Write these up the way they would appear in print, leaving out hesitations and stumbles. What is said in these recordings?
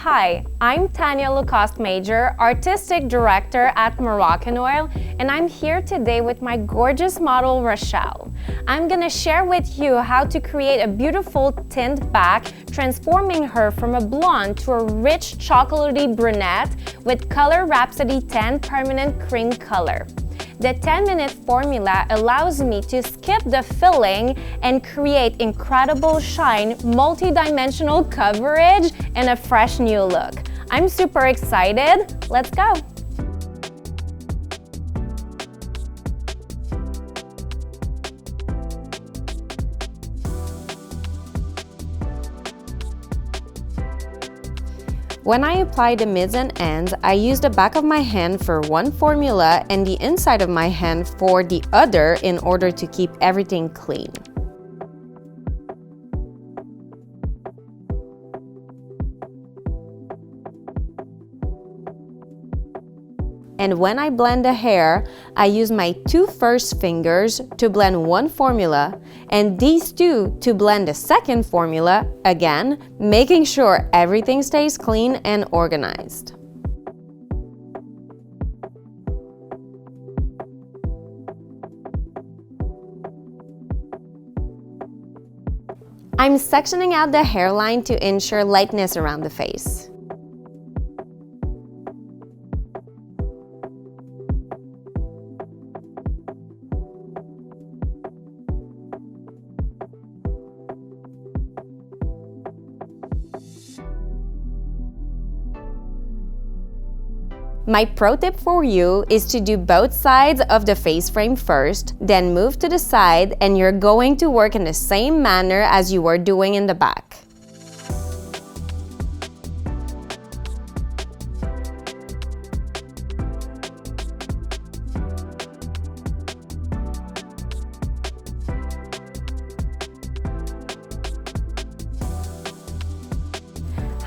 Hi, I'm Tanya Lacoste Major, Artistic Director at Moroccanoil, and I'm here today with my gorgeous model, Rochelle. I'm gonna share with you how to create a beautiful tint back, transforming her from a blonde to a rich chocolatey brunette with Color Rhapsody 10 Permanent Cream Color. The 10-minute formula allows me to skip the filling and create incredible shine, multi-dimensional coverage, and a fresh new look. I'm super excited. Let's go! When I apply the mids and ends, I use the back of my hand for one formula and the inside of my hand for the other in order to keep everything clean. And when I blend the hair, I use my two first fingers to blend one formula and these two to blend the second formula, again, making sure everything stays clean and organized. I'm sectioning out the hairline to ensure lightness around the face. My pro tip for you is to do both sides of the face frame first, then move to the side, and you're going to work in the same manner as you were doing in the back.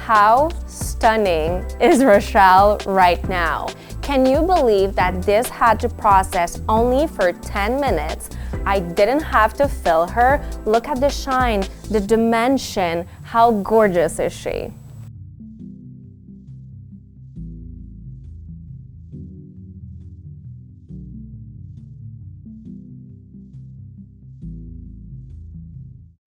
How stunning is Rochelle right now? Can you believe that this had to process only for 10 minutes? I didn't have to fill her. Look at the shine, the dimension. How gorgeous is she?